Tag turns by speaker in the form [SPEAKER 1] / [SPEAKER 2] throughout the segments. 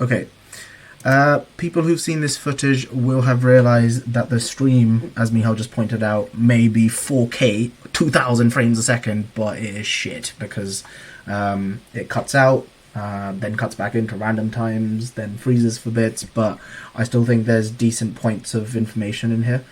[SPEAKER 1] Okay. People who've seen this footage will have realized that the stream, as Mihal just pointed out, may be 4K, 2000 frames a second, but it is shit because it cuts out, then cuts back into random times, then freezes for bits. But I still think there's decent points of information in here,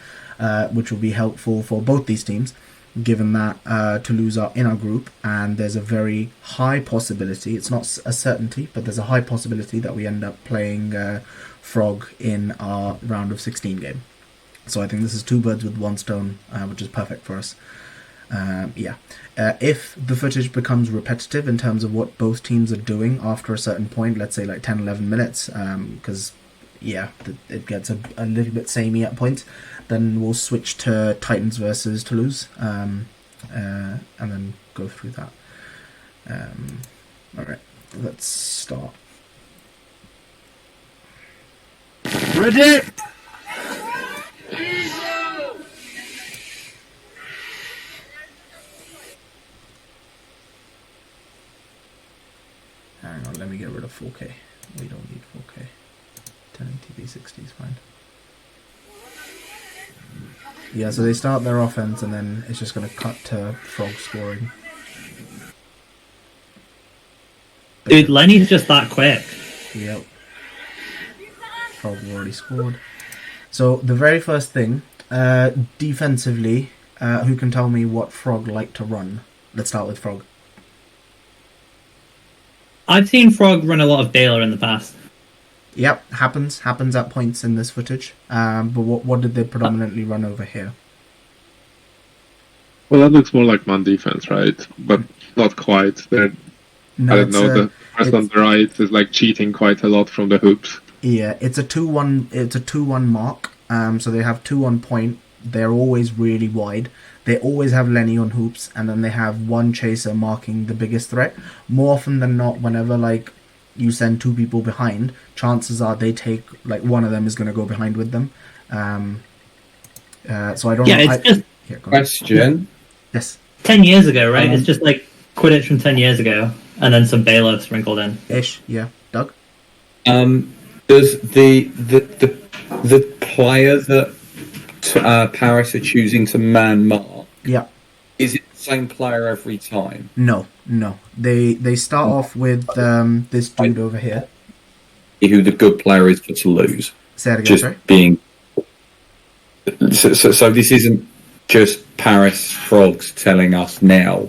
[SPEAKER 1] which will be helpful for both these teams, given that Toulouse are in our group, and there's a very high possibility, it's not a certainty, but there's a high possibility that we end up playing Frog in our round of 16 game. So I think this is two birds with one stone, which is perfect for us. If the footage becomes repetitive in terms of what both teams are doing after a certain point, let's say like 10, 11 minutes, because it gets a little bit samey at points, then we'll switch to Titans versus Toulouse, and then go through that. Alright, let's start.
[SPEAKER 2] Ready?
[SPEAKER 1] Hang on, let me get rid of 4K. We don't need 4K. 1080p 60 is fine. Yeah, so they start their offense and then it's just going to cut to Frog scoring.
[SPEAKER 3] Dude, Lenny's just that quick.
[SPEAKER 1] Yep. Frog already scored. So the very first thing, defensively, who can tell me what Frog like to run? Let's start with Frog.
[SPEAKER 3] I've seen Frog run a lot of Baylor in the past.
[SPEAKER 1] Yep, happens at points in this footage. But what did they predominantly run over here?
[SPEAKER 4] Well, that looks more like man defense, right? But not quite. I don't know. The person on the right is like cheating quite a lot from the hoops.
[SPEAKER 1] Yeah, it's a 2-1. It's a 2-1 mark. So they have 2 on point. They're always really wide. They always have Lenny on hoops, and then they have one chaser marking the biggest threat. More often than not, whenever like you send 2 people behind, chances are they take like one of them is going to go behind with them. So I don't know.
[SPEAKER 3] It's just
[SPEAKER 2] Question.
[SPEAKER 1] Yes.
[SPEAKER 3] 10 years ago, right? It's just like Quidditch from 10 years ago, and then some Baylor sprinkled in.
[SPEAKER 1] Ish, yeah. Doug?
[SPEAKER 2] Does the player that Paris are choosing to man mark?
[SPEAKER 1] Yeah.
[SPEAKER 2] Is it the same player every time?
[SPEAKER 1] No. They start off with this dude over here.
[SPEAKER 2] Who the good player is for Toulouse?
[SPEAKER 1] Say that again,
[SPEAKER 2] Just
[SPEAKER 1] sorry?
[SPEAKER 2] being. So this isn't just Paris Frogs telling us now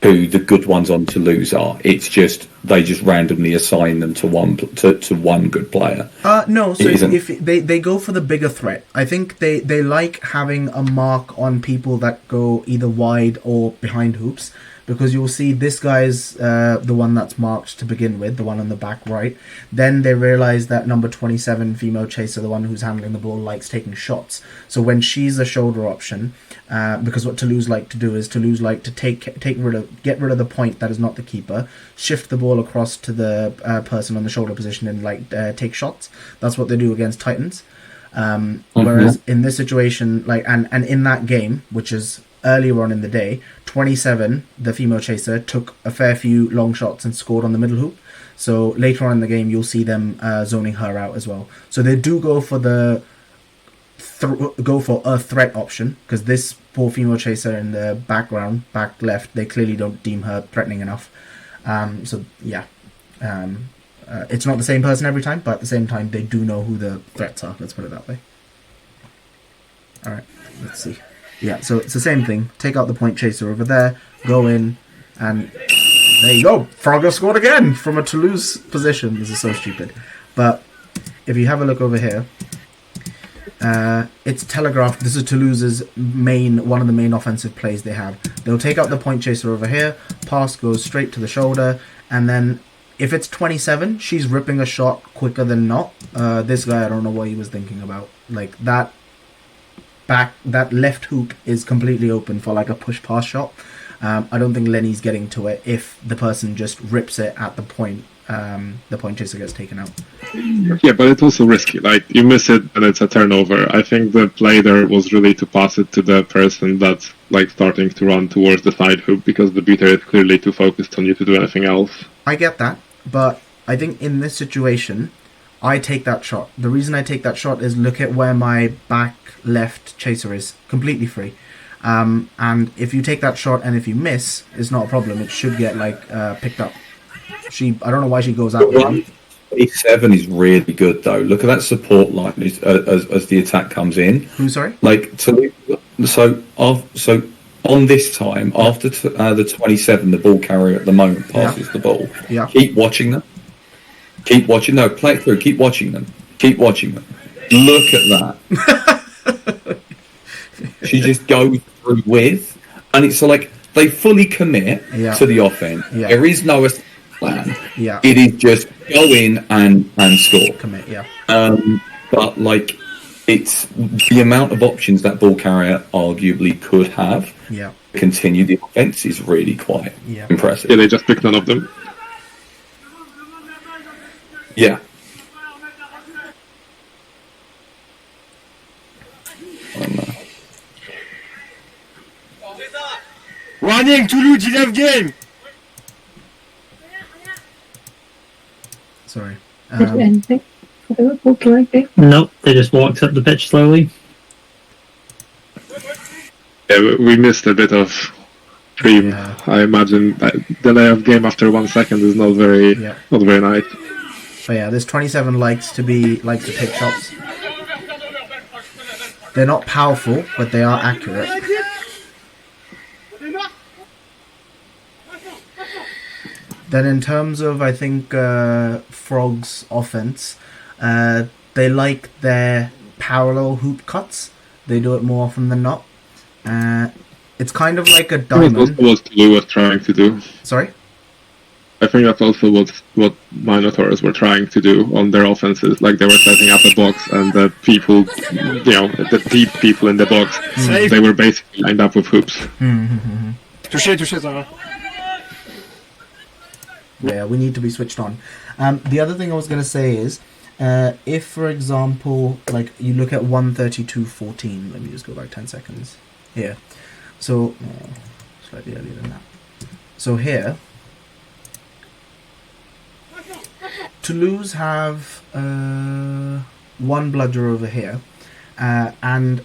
[SPEAKER 2] who the good ones on Toulouse are. It's just they just randomly assign them to one good player.
[SPEAKER 1] No. So if they go for the bigger threat, I think they like having a mark on people that go either wide or behind hoops, because you'll see this guy's the one that's marked to begin with, the one on the back right. Then they realize that number 27 female chaser, the one who's handling the ball, likes taking shots. So when she's a shoulder option, because what Toulouse like to do is Toulouse like to get rid of the point that is not the keeper, shift the ball across to the person on the shoulder position and take shots. That's what they do against Titans. Whereas in this situation, and in that game, which is earlier on in the day, 27, the female chaser, took a fair few long shots and scored on the middle hoop. So later on in the game, you'll see them zoning her out as well. So they do go for a threat option, because this poor female chaser in the background, back left, they clearly don't deem her threatening enough. It's not the same person every time, but at the same time, they do know who the threats are. Let's put it that way. All right, let's see. Yeah, so it's the same thing. Take out the point chaser over there, go in, and there you go. Frogger scored again from a Toulouse position. This is so stupid. But if you have a look over here, it's telegraphed. This is Toulouse's one of the main offensive plays they have. They'll take out the point chaser over here, pass goes straight to the shoulder, and then if it's 27, she's ripping a shot quicker than not. This guy, I don't know what he was thinking about. Like that left hoop is completely open for like a push pass shot. I don't think Lenny's getting to it if the person just rips it at the point. The point chaser gets taken out.
[SPEAKER 4] Yeah, but it's also risky. Like, you miss it and it's a turnover. I think the play there was really to pass it to the person that's like starting to run towards the side hoop, because the beater is clearly too focused on you to do anything else.
[SPEAKER 1] I get that, but I think in this situation, I take that shot. The reason I take that shot is look at where my back left chaser is, completely free. And if you take that shot and if you miss, it's not a problem. It should get picked up. I don't know why she goes out.
[SPEAKER 2] 127 is really good though. Look at that support line as the attack comes in.
[SPEAKER 1] Who, sorry?
[SPEAKER 2] So on this time after the 27, the ball carrier at the moment passes the ball.
[SPEAKER 1] Yeah.
[SPEAKER 2] Keep watching them. Keep watching. No, play it through. Keep watching them. Keep watching them. Look at that. She just goes through with, and it's like they fully commit to the offense. Yeah. There is no plan.
[SPEAKER 1] Yeah.
[SPEAKER 2] It is just go in and score.
[SPEAKER 1] Commit. Yeah.
[SPEAKER 2] But it's the amount of options that ball carrier arguably could have.
[SPEAKER 1] Yeah.
[SPEAKER 2] To continue the offense is really quite impressive.
[SPEAKER 4] Yeah, they just picked none of them.
[SPEAKER 2] Yeah.
[SPEAKER 5] Warning, Toulouse, 11 game!
[SPEAKER 1] Sorry.
[SPEAKER 6] Anything for Liverpool, like
[SPEAKER 3] Nope, they just walked up the pitch slowly.
[SPEAKER 4] Yeah, we missed a bit of dream.
[SPEAKER 1] Yeah.
[SPEAKER 4] I imagine that delay of game after 1 second is not very nice.
[SPEAKER 1] But yeah, this 27 likes to take shots. They're not powerful, but they are accurate. Then in terms of, I think, Frog's offense, they like their parallel hoop cuts. They do it more often than not. It's kind of like a diamond.
[SPEAKER 4] That's also what Toulouse was trying to do.
[SPEAKER 1] Sorry?
[SPEAKER 4] I think that's also what Minotaurs were trying to do on their offenses. Like they were setting up a box, and the people, the deep people in the box, they were basically lined up with hoops.
[SPEAKER 5] Touché, ça va.
[SPEAKER 1] Yeah, we need to be switched on. The other thing I was going to say is, if, for example, you look at 132.14, let me just go back 10 seconds. Here. So, slightly earlier than that. So here, Toulouse have one bludger over here, and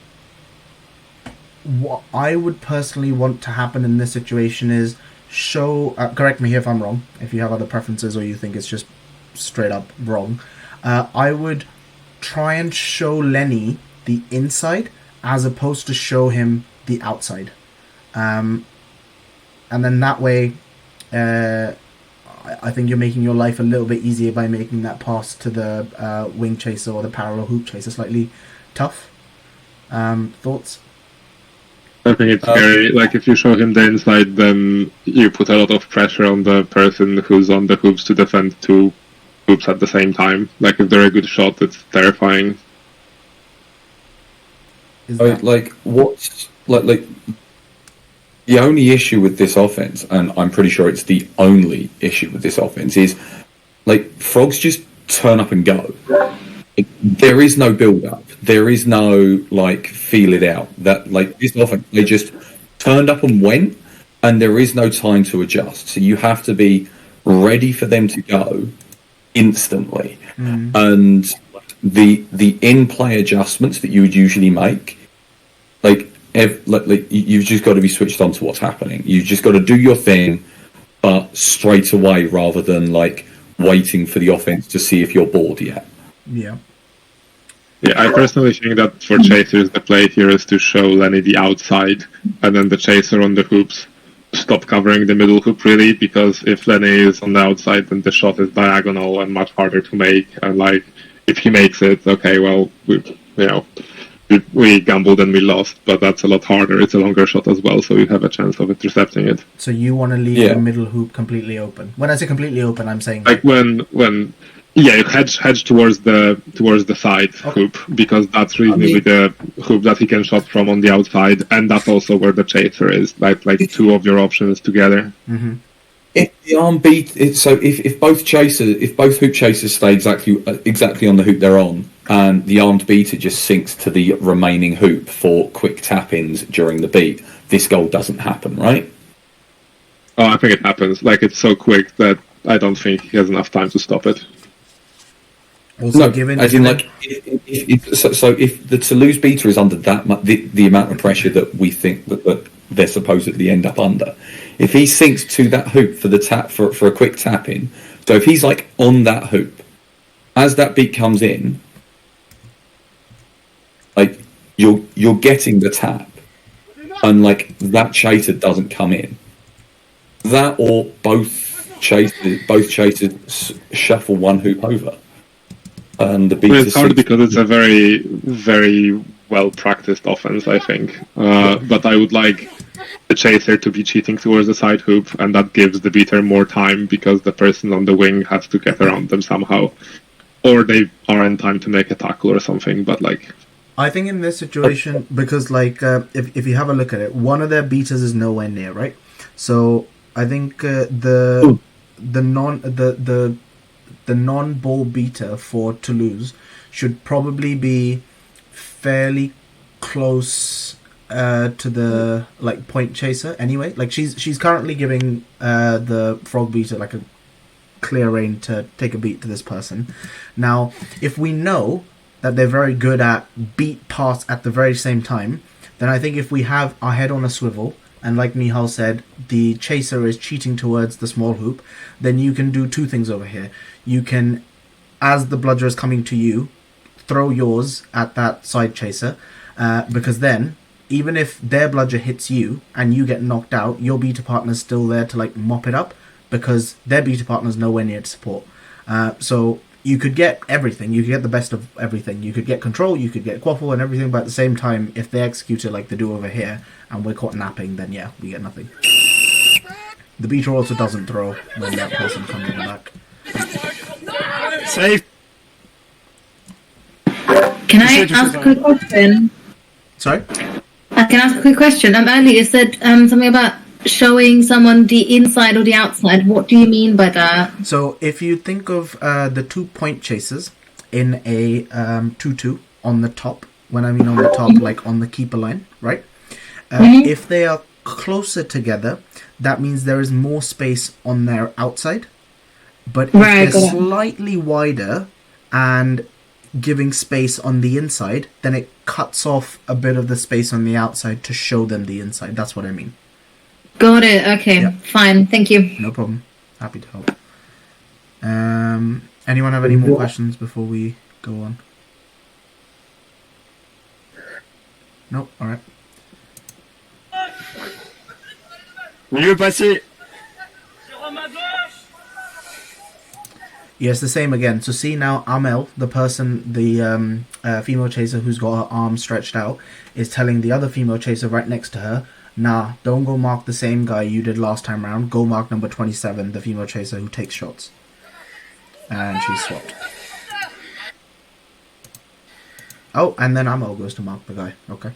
[SPEAKER 1] what I would personally want to happen in this situation is show, correct me here if I'm wrong, if you have other preferences or you think it's just straight up wrong, I would try and show Lenny the inside as opposed to show him the outside. And then that way, I think you're making your life a little bit easier by making that pass to the wing chaser or the parallel hoop chaser slightly tough. Thoughts?
[SPEAKER 4] I think it's scary. Like if you show him the inside, then you put a lot of pressure on the person who's on the hoops to defend two hoops at the same time. Like if they're a good shot, it's terrifying.
[SPEAKER 2] The only issue with this offense, and I'm pretty sure it's the only issue with this offense, is Frogs just turn up and go. There is no build up. There is no feel it out. That this offense, they just turned up and went, and there is no time to adjust. So you have to be ready for them to go instantly. And the in-play adjustments that you would usually make, you've just got to be switched on to what's happening. You've just got to do your thing, but straight away rather than waiting for the offense to see if you're bored yet.
[SPEAKER 1] Yeah.
[SPEAKER 4] Yeah, I personally think that for chasers, the play here is to show Lenny the outside, and then the chaser on the hoops stop covering the middle hoop really, because if Lenny is on the outside, then the shot is diagonal and much harder to make. And if he makes it, okay, well, we gambled and we lost, but that's a lot harder. It's a longer shot as well, so you have a chance of intercepting it.
[SPEAKER 1] So you want to leave the middle hoop completely open. When I say completely open, I'm saying
[SPEAKER 4] when you hedge towards the side hoop, because that's reasonably the hoop that he can shot from on the outside, and that's also where the chaser is. Two of your options together.
[SPEAKER 1] Mm-hmm.
[SPEAKER 2] If the arm beat, if both hoop chasers stay exactly on the hoop they're on, and the armed beater just sinks to the remaining hoop for quick tap-ins during the beat, this goal doesn't happen, right?
[SPEAKER 4] Oh, I think it happens. It's so quick that I don't think he has enough time to stop it.
[SPEAKER 1] Also,
[SPEAKER 2] No,
[SPEAKER 1] given
[SPEAKER 2] as in like, so if the Toulouse beta is under that the amount of pressure that we think that they're supposedly end up under, if he sinks to that hoop for the tap for a quick tap in, so if he's like on that hoop, as that beat comes in, like you're getting the tap, and like that chaser doesn't come in, that or both chasers shuffle one hoop over. And the beat
[SPEAKER 4] It's hard because it's a very, very well practiced offense, I think. But I would like the chaser to be cheating towards the side hoop, and that gives the beater more time because the person on the wing has to get around them somehow, or they are in time to make a tackle or something. But like,
[SPEAKER 1] I think in this situation, because like if you have a look at it, one of their beaters is nowhere near, right? So I think the non-ball beater for Toulouse should probably be fairly close to the like point chaser anyway. Like she's currently giving the frog beater like a clear rein to take a beat to this person. Now, if we know that they're very good at beat pass at the very same time, then I think if we have our head on a swivel, and like Mihal said, the chaser is cheating towards the small hoop, then you can do two things over here. You can, as the bludger is coming to you, throw yours at that side chaser, because then, even if their bludger hits you and you get knocked out, your beta partner's still there to like mop it up, because their beta partner's nowhere near to support. So you could get everything. You could get the best of everything. You could get control, you could get quaffle and everything, but at the same time, if they execute it like they do over here, and we're caught napping, then yeah, we get nothing. The beater also doesn't throw when that person comes in the back.
[SPEAKER 5] Safe.
[SPEAKER 6] Can I ask a quick question?
[SPEAKER 1] Sorry?
[SPEAKER 6] I can ask a quick question. Earlier you said something about showing someone the inside or the outside. What do you mean by that?
[SPEAKER 1] So if you think of the 2 point chasers in a 2-2 on the top, when I mean on the top, like on the keeper line, right? If they are closer together, that means there is more space on their outside. But if they're slightly wider and giving space on the inside, then it cuts off a bit of the space on the outside to show them the inside. That's what I mean.
[SPEAKER 6] Got it. Okay,
[SPEAKER 1] Yep.
[SPEAKER 6] fine. Thank you.
[SPEAKER 1] No problem. Happy to help. Anyone have any more questions before we go on? Nope. All right.
[SPEAKER 5] Milieu passé.
[SPEAKER 1] Yes, the same again. So see now, Amel, the person, the female chaser who's got her arms stretched out, is telling the other female chaser right next to her, nah, don't go mark the same guy you did last time round. Go mark number 27, the female chaser who takes shots. And she's swapped. Oh, and then Amel goes to mark the guy. Okay.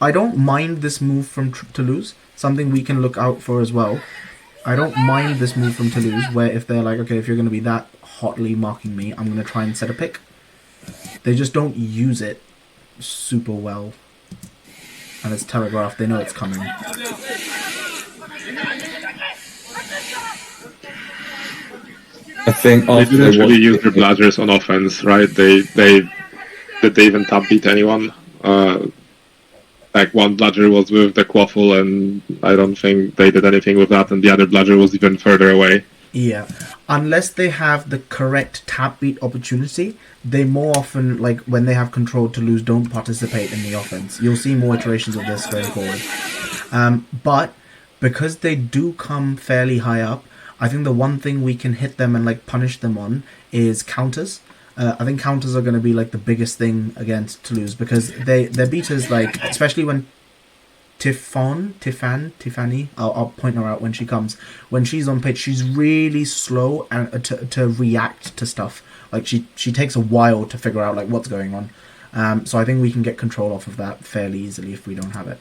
[SPEAKER 1] I don't mind this move from Toulouse. Something we can look out for as well. I don't mind this move from Toulouse, where if they're like, okay, if you're going to be that hotly marking me, I'm going to try and set a pick. They just don't use it super well. And it's telegraphed, they know it's coming.
[SPEAKER 2] I think
[SPEAKER 4] they didn't really use their bladders on offense, right? Did they even tap beat anyone? Like one bladder was with the quaffle, and I don't think they did anything with that, and the other bladder was even further away.
[SPEAKER 1] Yeah, unless they have the correct tap beat opportunity, they more often, like when they have control to lose, don't participate in the offense. You'll see more iterations of this going forward. But because they do come fairly high up, I think the one thing we can hit them and like punish them on is counters. I think counters are going to be like the biggest thing against Toulouse, because their beaters, like, especially when Tiffany, I'll point her out when she comes. When she's on pitch, she's really slow and to react to stuff. Like she takes a while to figure out like what's going on. So I think we can get control off of that fairly easily if we don't have it.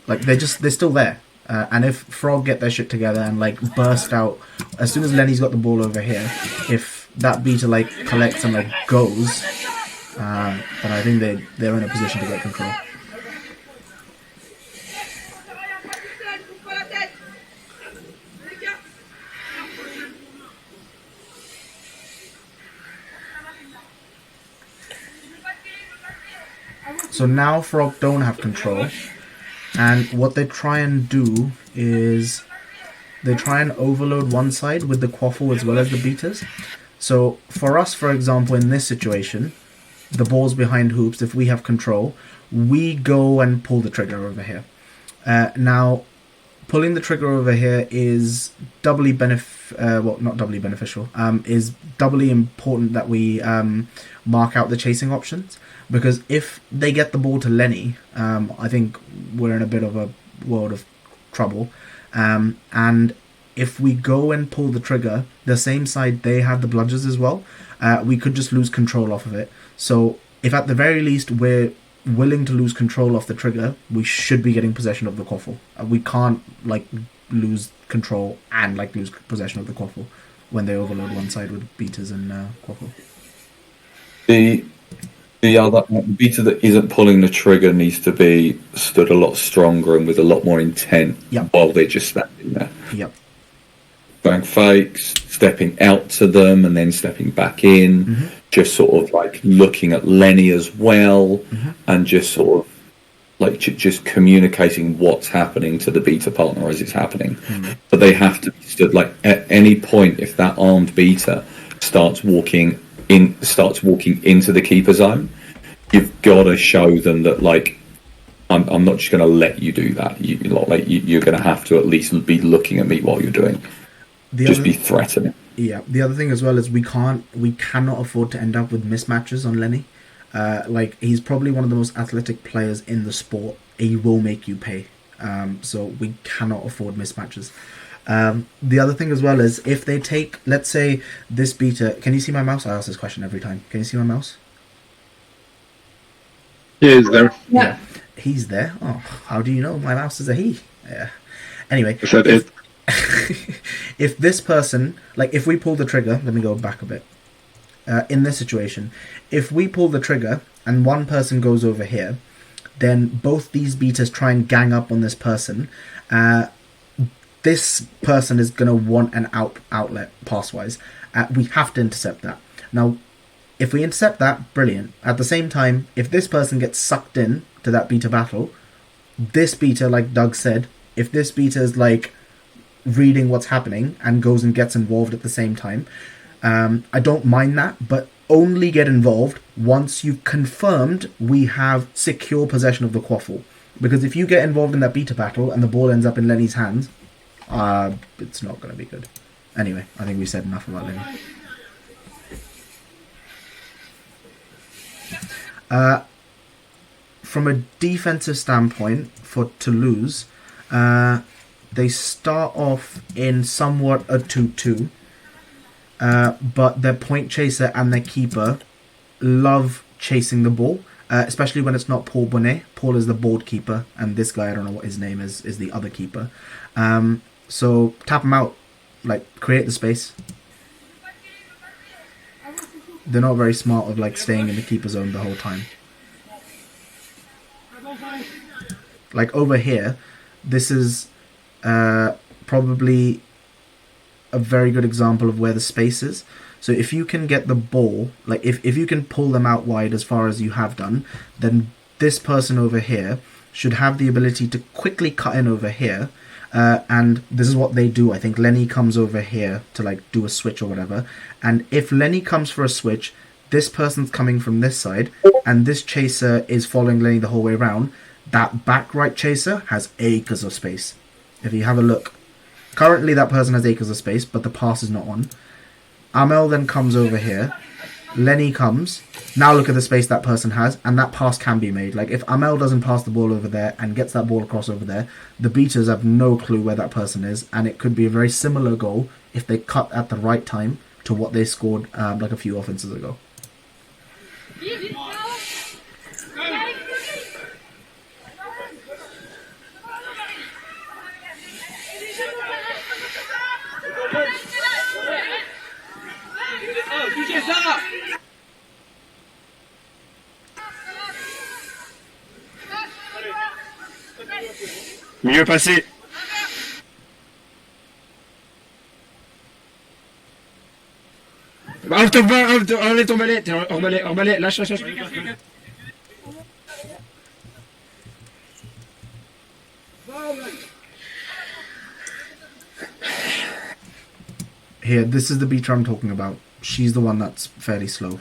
[SPEAKER 1] Like they're still there. And if Frog get their shit together and like burst out as soon as Lenny's got the ball over here, if that beater like collects and like goes, but I think they're in a position to get control. So now Frog don't have control, and what they try and do is they try and overload one side with the Quaffle as well as the beaters. So for us, for example, in this situation, the ball's behind hoops. If we have control, we go and pull the trigger over here. Now, pulling the trigger over here is doubly not doubly beneficial. Is doubly important that we mark out the chasing options, because if they get the ball to Lenny, I think we're in a bit of a world of trouble. And if we go and pull the trigger, the same side they have the bludgers as well, we could just lose control off of it. So if at the very least we're willing to lose control of the trigger, we should be getting possession of the Quaffle. We can't lose control and lose possession of the Quaffle when they overload one side with beaters and Quaffle.
[SPEAKER 2] The other beater that isn't pulling the trigger needs to be stood a lot stronger and with a lot more intent.
[SPEAKER 1] Yep.
[SPEAKER 2] While they're just standing there.
[SPEAKER 1] Yep.
[SPEAKER 2] Going fakes, stepping out to them and then stepping back in, just sort of looking at Lenny as well, and just sort of just communicating what's happening to the beater partner as it's happening. But they have to be stood at any point. If that armed beater starts walking into the keeper zone, you've got to show them that I'm not just going to let you do that. You're going to have to at least be looking at me while you're doing. Be threatening.
[SPEAKER 1] Yeah. The other thing as well is we cannot afford to end up with mismatches on Lenny. He's probably one of the most athletic players in the sport. He will make you pay. So we cannot afford mismatches. The other thing as well is if they take, let's say this beater. Can you see my mouse? I ask this question every time. Can you see my mouse?
[SPEAKER 4] Yeah, he's there.
[SPEAKER 6] Yeah.
[SPEAKER 1] He's there. Oh, how do you know my mouse is a he? Yeah. Anyway.
[SPEAKER 4] Is that it?
[SPEAKER 1] If this person, if we pull the trigger, let me go back a bit. In this situation, if we pull the trigger and one person goes over here, then both these beaters try and gang up on this person. This person is going to want an outlet pass-wise. We have to intercept that. Now, if we intercept that, brilliant. At the same time, if this person gets sucked in to that beater battle, this beater, like Doug said, if this beater is reading what's happening and goes and gets involved at the same time, I don't mind that, but only get involved once you've confirmed we have secure possession of the Quaffle. Because if you get involved in that beater battle and the ball ends up in Lenny's hands, it's not going to be good. Anyway, I think we said enough about Lenny. From a defensive standpoint for Toulouse, they start off in somewhat a 2-2, but their point chaser and their keeper love chasing the ball, especially when it's not Paul Bonnet. Paul is the board keeper, and this guy, I don't know what his name is the other keeper. So tap him out, create the space. They're not very smart of staying in the keeper zone the whole time. Over here, this is probably a very good example of where the space is. So if you can get the ball, if you can pull them out wide as far as you have done, then this person over here should have the ability to quickly cut in over here. And this is what they do. I think Lenny comes over here to do a switch or whatever. And if Lenny comes for a switch, this person's coming from this side, and this chaser is following Lenny the whole way around. That back right chaser has acres of space. If you have a look, currently that person has acres of space, but the pass is not on. Amel then comes over here. Lenny comes. Now look at the space that person has, and that pass can be made. If Amel doesn't pass the ball over there and gets that ball across over there, the beaters have no clue where that person is, and it could be a very similar goal if they cut at the right time to what they scored a few offenses ago.
[SPEAKER 5] Milieu passé. Enlève ton balai, hors balai, lâche.
[SPEAKER 1] Here, this is the beater I'm talking about. She's the one that's fairly slow.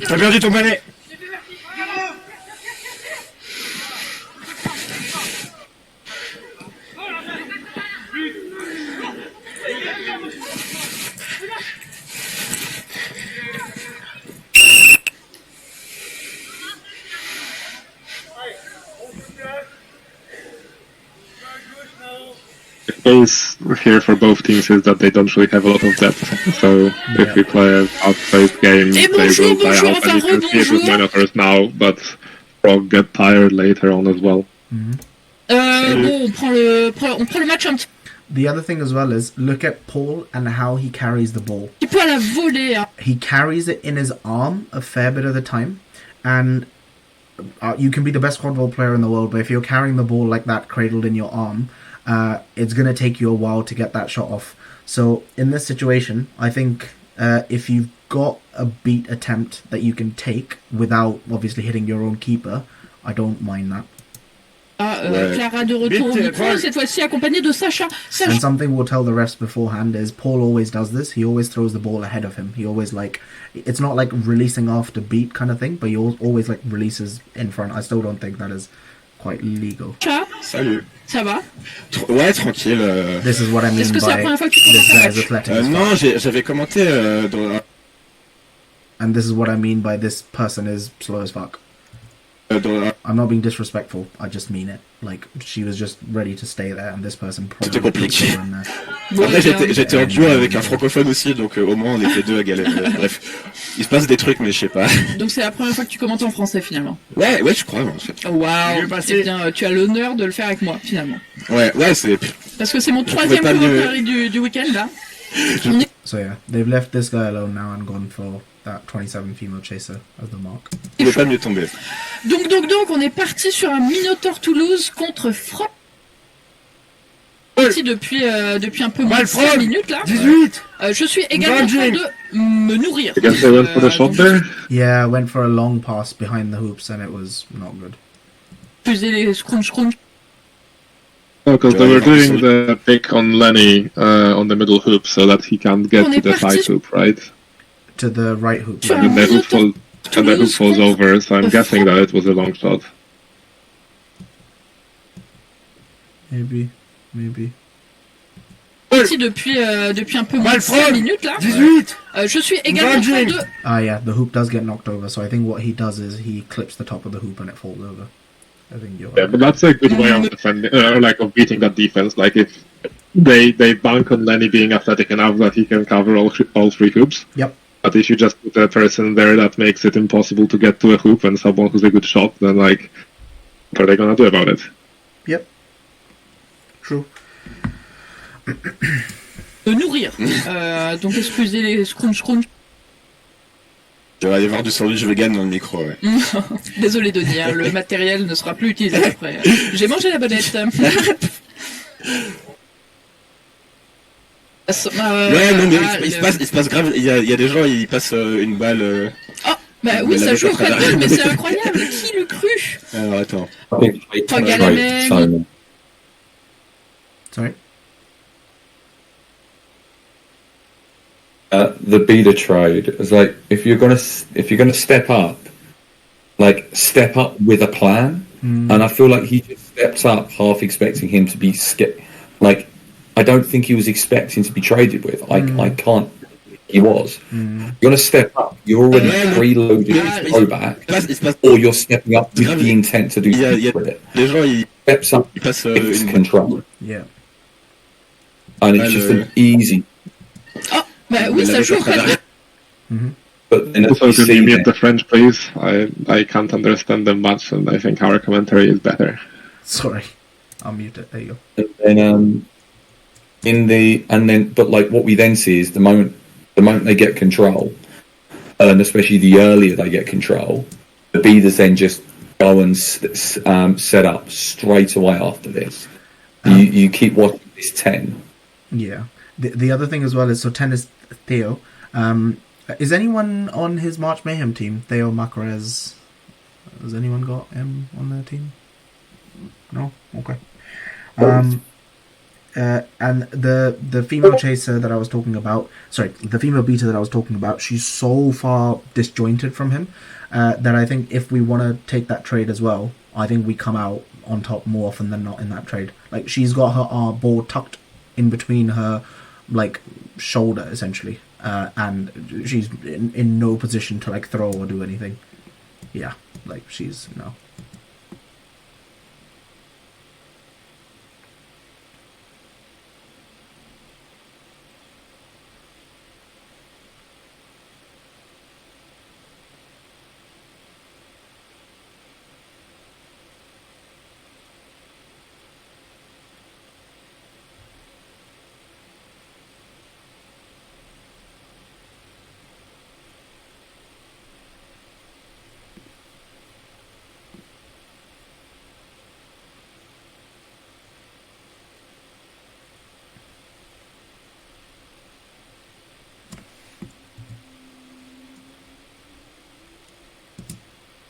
[SPEAKER 5] T'as perdu ton balai.
[SPEAKER 4] The case here for both teams is that they don't really have a lot of depth. So if we play a fast-paced game, they will die out. And you can see it with Minotaurs now, but Frog get tired later on as well.
[SPEAKER 7] Bon, on prend le match un petit
[SPEAKER 1] The other thing as well is, look at Paul and how he carries the ball.
[SPEAKER 7] peu à la volée. Hein.
[SPEAKER 1] He carries it in his arm a fair bit of the time, and you can be the best quadball player in the world, but if you're carrying the ball like that, cradled in your arm, it's going to take you a while to get that shot off. So in this situation, I think if you've got a beat attempt that you can take without obviously hitting your own keeper, I don't mind that.
[SPEAKER 7] Clara de retour au micro, cette fois-ci accompagnée de Sacha.
[SPEAKER 1] And something we'll tell the refs beforehand is Paul always does this. He always throws the ball ahead of him. He always it's not like releasing after beat kind of thing, but he always like releases in front. I still don't think that is quite legal.
[SPEAKER 7] Sacha,
[SPEAKER 5] Salut.
[SPEAKER 7] ça va?
[SPEAKER 5] Ouais, tranquille.
[SPEAKER 1] This is what I mean
[SPEAKER 7] Est-ce que c'est la
[SPEAKER 1] by
[SPEAKER 7] première fois que tu
[SPEAKER 1] this
[SPEAKER 7] commentes un
[SPEAKER 1] guy's
[SPEAKER 7] match?
[SPEAKER 1] athletic as fuck.
[SPEAKER 5] Non, j'avais commenté
[SPEAKER 1] And this is what I mean by this person is slow as fuck. I'm not being disrespectful. I just mean it. Like, she was just ready to stay there, and this person probably
[SPEAKER 5] C'était compliqué.
[SPEAKER 1] put her in there.
[SPEAKER 7] Bon,
[SPEAKER 5] Après,
[SPEAKER 7] bien.
[SPEAKER 5] j'étais en duo avec un francophone aussi, donc au moins on était deux à galérer. Bref, il se passe des trucs, mais je sais pas.
[SPEAKER 7] Donc c'est la première fois que tu commentes en français finalement.
[SPEAKER 5] Ouais, je crois, en fait.
[SPEAKER 7] Waouh, eh bien, tu as l'honneur de le faire avec moi finalement.
[SPEAKER 5] Ouais, c'est.
[SPEAKER 7] Parce que c'est mon troisième
[SPEAKER 5] pas
[SPEAKER 7] Power
[SPEAKER 5] mieux.
[SPEAKER 7] Carry du week-end là.
[SPEAKER 1] So yeah, they've left this guy alone now and gone for that 27 female chaser as the mark.
[SPEAKER 5] Je pouvais pas mieux tomber.
[SPEAKER 7] Donc, on est parti sur un Minotaur Toulouse contre Frog. Parti depuis un peu moins de 5 minutes là.
[SPEAKER 5] 18.
[SPEAKER 7] Je suis également en train de me nourrir.
[SPEAKER 4] I guess they went for the shot
[SPEAKER 7] Donc,
[SPEAKER 4] there.
[SPEAKER 1] Yeah, went for a long pass behind the hoops and it was not good.
[SPEAKER 7] Fuser les scrunch.
[SPEAKER 4] Oh, because they were doing the pick on Lenny on the middle hoop so that he can't get
[SPEAKER 7] On
[SPEAKER 4] to
[SPEAKER 7] est
[SPEAKER 4] the
[SPEAKER 7] parti
[SPEAKER 4] side hoop, right?
[SPEAKER 1] To the right hoop.
[SPEAKER 7] Sure.
[SPEAKER 1] Yeah.
[SPEAKER 4] And the hoop falls over, so I'm guessing that it was a long shot.
[SPEAKER 1] Maybe.
[SPEAKER 7] Parti depuis un peu moins de 5 minutes là.
[SPEAKER 5] 18.
[SPEAKER 7] Je suis également en train de...
[SPEAKER 1] Ah yeah, the hoop does get knocked over, so I think what he does is he clips the top of the hoop and it falls over. I think you're
[SPEAKER 4] Yeah,
[SPEAKER 1] right.
[SPEAKER 4] but that's a good way of defending, of beating that defense. Like if they bank on Lenny being athletic enough that he can cover all three hoops.
[SPEAKER 1] Yep.
[SPEAKER 4] But if you just put a person there that makes it impossible to get to a hoop and someone who's a good shot, then like, what are they gonna do about it?
[SPEAKER 1] Yep. True.
[SPEAKER 7] me nourrir. Donc excusez les scrunch.
[SPEAKER 5] Je vais aller voir du sandwich vegan dans le micro, ouais.
[SPEAKER 7] Désolé Denis, hein, le matériel ne sera plus utilisé après. J'ai mangé la bonnette.
[SPEAKER 5] Ouais, non, mais il se passe grave. Il y a des gens, ils passent une balle.
[SPEAKER 7] Oh, bah oui, ça joue au paddle, mais c'est incroyable. Qui l'eût cru?
[SPEAKER 5] Alors attends.
[SPEAKER 7] Galameng.
[SPEAKER 1] Sorry.
[SPEAKER 2] The beater trade is like if you're gonna step up with a plan. And I feel like he just steps up half expecting him to be like I don't think he was expecting to be traded with. I can't. He was. You're gonna step up. You're already preloaded his throwback, or you're stepping up with the intent to do something with it.
[SPEAKER 5] Les gens, ils
[SPEAKER 2] Steps up,
[SPEAKER 5] passent
[SPEAKER 2] takes
[SPEAKER 5] une
[SPEAKER 2] control,
[SPEAKER 1] Yeah.
[SPEAKER 2] and it's just an easy.
[SPEAKER 7] Oh, bah oui, ça joue au paddle.
[SPEAKER 2] But then as
[SPEAKER 4] Also,
[SPEAKER 2] we
[SPEAKER 4] could
[SPEAKER 2] see
[SPEAKER 4] you mute
[SPEAKER 2] then-
[SPEAKER 4] the French, please? I can't understand them much, and I think our commentary is better.
[SPEAKER 1] Sorry, I'll mute it. There you go.
[SPEAKER 2] and then but like what we then see is the moment they get control, and especially the earlier they get control, the beaters then just go and set up straight away after this. You keep watching this 10.
[SPEAKER 1] Yeah. The other thing as well is, so 10 is Theo. Is anyone on his March Mayhem team? Theo Macarez. Has anyone got him on their team? No? Okay. And the female chaser that I was talking about, the female beater that I was talking about, she's so far disjointed from him that I think if we want to take that trade as well, I think we come out on top more often than not in that trade. Like, she's got her ball tucked in between her, like, shoulder, essentially. And she's in no position to, like, throw or do anything. Yeah, like, she's, no.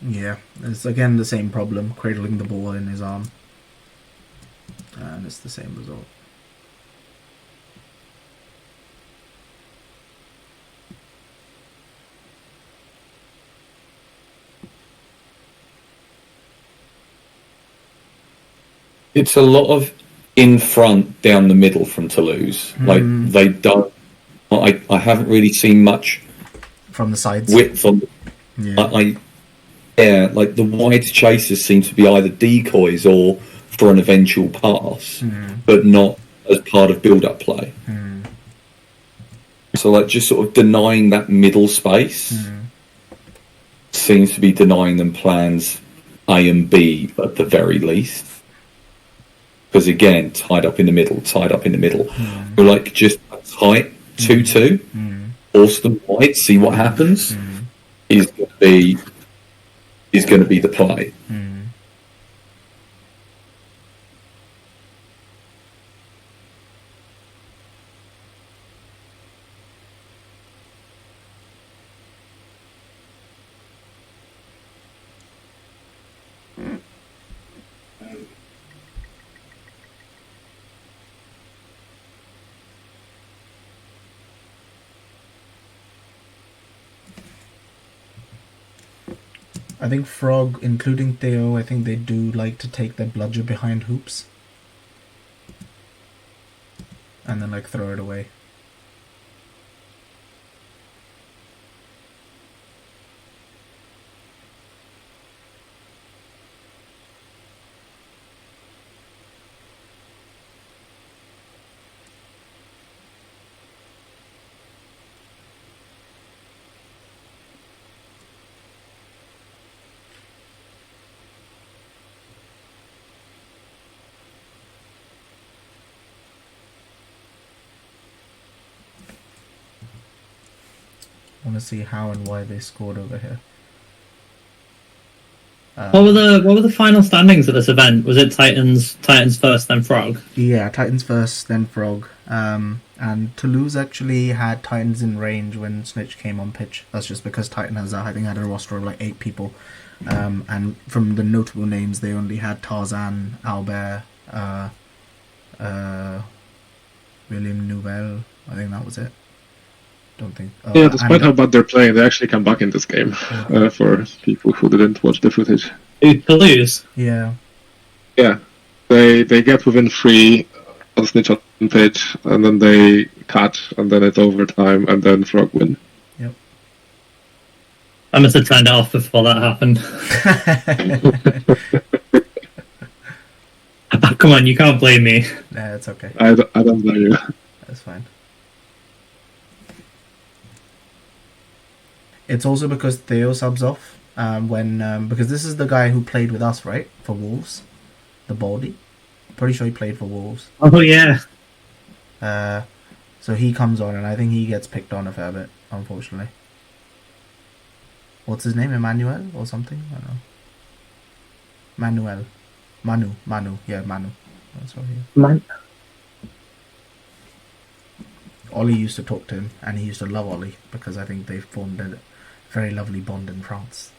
[SPEAKER 1] Yeah, it's again the same problem, cradling the ball in his arm. And it's the same result.
[SPEAKER 2] It's a lot of in front, down the middle from Toulouse. Like, they don't... I haven't really seen much
[SPEAKER 1] From the sides.
[SPEAKER 2] width on...
[SPEAKER 1] Yeah.
[SPEAKER 2] Like the wide chasers seem to be either decoys or for an eventual pass, but not as part of build-up play. So, like, just sort of denying that middle space seems to be denying them plans A and B at the very least. Because again, tied up in the middle. We're like, just tight 2-2, force them wide, see what happens. Is going to be the play.
[SPEAKER 1] I think Frog, including Theo, I think they do like to take their bludger behind hoops. And then, like, throw it away. I want to see how and why they scored over here.
[SPEAKER 3] What were the final standings at this event? Was it Titans first, then Frog?
[SPEAKER 1] Yeah, Titans first, then Frog. And Toulouse actually had Titans in range when Snitch came on pitch. That's just because Titan has, I think, had a roster of like 8 people. And from the notable names, they only had Tarzan, Albert, William Nouvel. I think that was it. Don't think.
[SPEAKER 4] Yeah, despite how bad they're playing, they actually come back in this game. For people who didn't watch the footage.
[SPEAKER 3] Toulouse?
[SPEAKER 1] Yeah.
[SPEAKER 4] Yeah, they get within 3 on Snitch on pitch, and then they catch, and then it's overtime, and then Frog win.
[SPEAKER 1] Yep.
[SPEAKER 3] I must have turned it off before that happened. Come on, you can't blame me.
[SPEAKER 1] Nah, it's okay.
[SPEAKER 4] I don't blame you.
[SPEAKER 1] That's fine. It's also because Theo subs off because this is the guy who played with us, right, for Wolves, the Baldy. Pretty sure he played for Wolves.
[SPEAKER 3] Oh yeah.
[SPEAKER 1] So he comes on, and I think he gets picked on a fair bit, unfortunately. What's his name? Emmanuel or something? I don't know. Manu. Yeah, Manu. That's what he is.
[SPEAKER 3] Man.
[SPEAKER 1] Ollie used to talk to him, and he used to love Ollie because I think they formed a very lovely bond in France.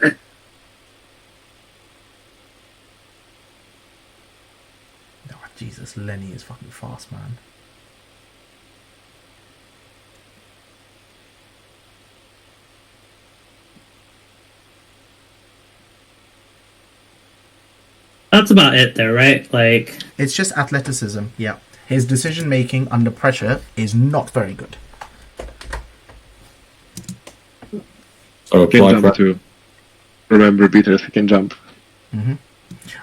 [SPEAKER 1] Oh, Jesus, Lenny is fucking fast, man.
[SPEAKER 3] That's about it, though, right? Like,
[SPEAKER 1] It's just athleticism, yeah. His decision making under pressure is not very good.
[SPEAKER 2] So
[SPEAKER 4] Can
[SPEAKER 2] apply
[SPEAKER 4] jump
[SPEAKER 2] for
[SPEAKER 4] to remember beaters who can jump.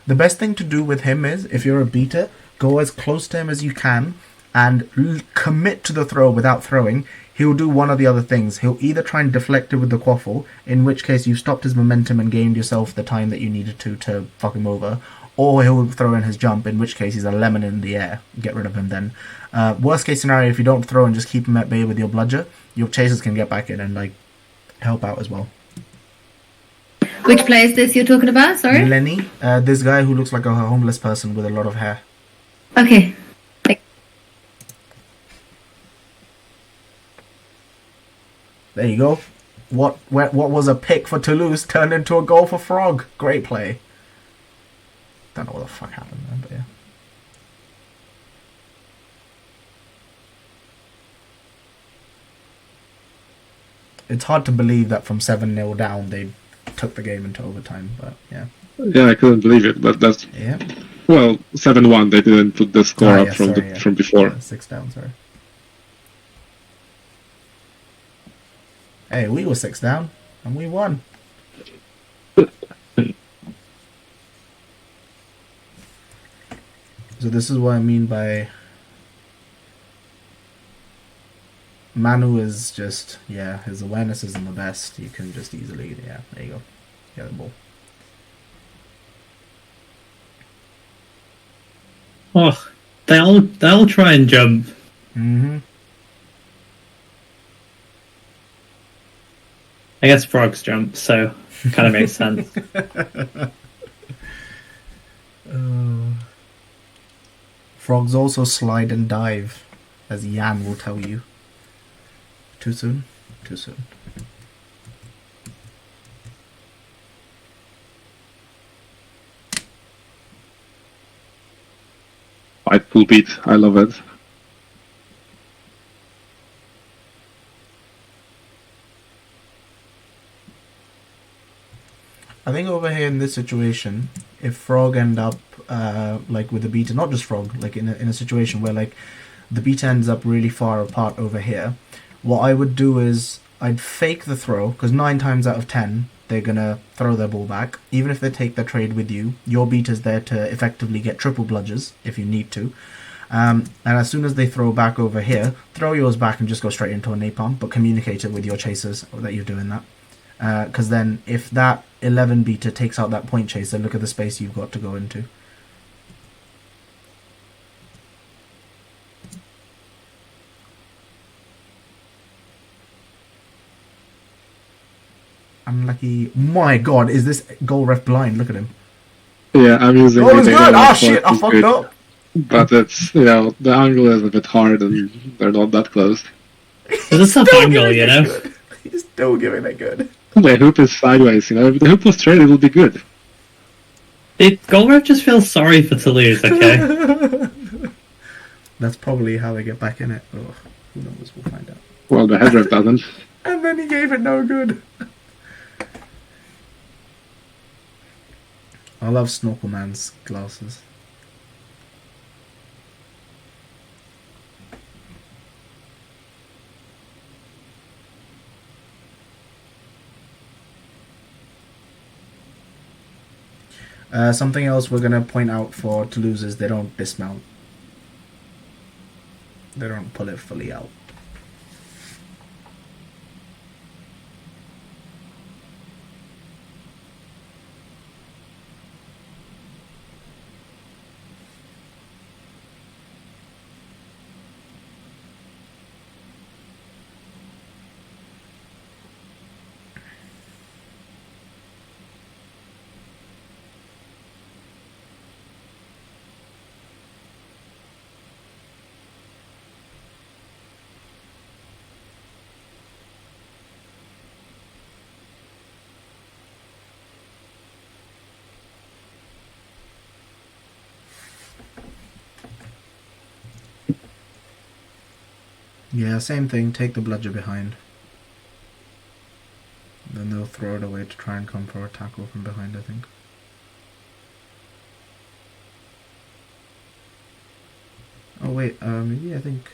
[SPEAKER 1] The best thing to do with him is, if you're a beater, go as close to him as you can and commit to the throw without throwing. He'll do one of the other things. He'll either try and deflect it with the quaffle, in which case you've stopped his momentum and gained yourself the time that you needed to fuck him over, or he'll throw in his jump, in which case he's a lemon in the air. Get rid of him then. Worst case scenario, if you don't throw and just keep him at bay with your bludger, your chasers can get back in and like help out as well.
[SPEAKER 6] Which player is this you're talking about? Sorry.
[SPEAKER 1] Lenny, this guy who looks like a homeless person with a lot of hair.
[SPEAKER 6] Okay.
[SPEAKER 1] There you go. What was a pick for Toulouse turned into a goal for Frog. Great play. Don't know what the fuck happened there, but yeah. It's hard to believe that from 7-0 down they took the game into overtime, but yeah.
[SPEAKER 4] Yeah, I couldn't believe it, but that's
[SPEAKER 1] Yeah.
[SPEAKER 4] well, 7-1. They didn't put the score up
[SPEAKER 1] yeah,
[SPEAKER 4] from
[SPEAKER 1] sorry, yeah.
[SPEAKER 4] from before.
[SPEAKER 1] 6 down, sorry. Hey, we were 6 down, and we won. So this is what I mean by Manu is just, yeah, his awareness isn't the best. You can just easily, yeah, there you go. Get the ball.
[SPEAKER 3] oh, they'll try and jump.
[SPEAKER 1] Mm-hmm.
[SPEAKER 3] I guess frogs jump, so kind of makes sense.
[SPEAKER 1] Frogs also slide and dive, as Jan will tell you. Too soon? Too soon.
[SPEAKER 4] Fight full beat. I love it.
[SPEAKER 1] I think over here in this situation, if Frog end up like with the beta, not just Frog, like in a situation where like the beta ends up really far apart over here, what I would do is I'd fake the throw, because 9 times out of 10 they're gonna throw their ball back. Even if they take their trade with you, your beta's there to effectively get triple bludgers if you need to. And as soon as they throw back over here, throw yours back and just go straight into a napalm, but communicate it with your chasers that you're doing that. Because then if that 11 beta takes out that point chaser, look at the space you've got to go into. Unlucky. My god, is this goal ref blind? Look at him.
[SPEAKER 4] Yeah, I'm using.
[SPEAKER 1] Goal is
[SPEAKER 4] the
[SPEAKER 1] good!
[SPEAKER 4] data
[SPEAKER 1] Ah,
[SPEAKER 4] for
[SPEAKER 1] shit,
[SPEAKER 4] it
[SPEAKER 1] I
[SPEAKER 4] is
[SPEAKER 1] fucked
[SPEAKER 4] good.
[SPEAKER 1] up.
[SPEAKER 4] But it's, the angle is a bit hard and they're not that close.
[SPEAKER 3] It's a tough
[SPEAKER 1] Still
[SPEAKER 3] angle,
[SPEAKER 1] giving
[SPEAKER 3] you
[SPEAKER 1] it
[SPEAKER 3] know?
[SPEAKER 1] good. He's still giving it good.
[SPEAKER 4] The hoop is sideways, If the hoop was straight, it would be good.
[SPEAKER 3] Goldberg just feels sorry for Toulouse, okay?
[SPEAKER 1] That's probably how they get back in it. Oh, who knows? We'll find out.
[SPEAKER 4] Well, the head ref doesn't.
[SPEAKER 1] And then he gave it no good. I love Snorkelman's glasses. Something else we're going to point out for Toulouse is they don't dismount. They don't pull it fully out. Yeah, same thing. Take the bludger behind. Then they'll throw it away to try and come for a tackle from behind, I think. Oh wait, maybe I think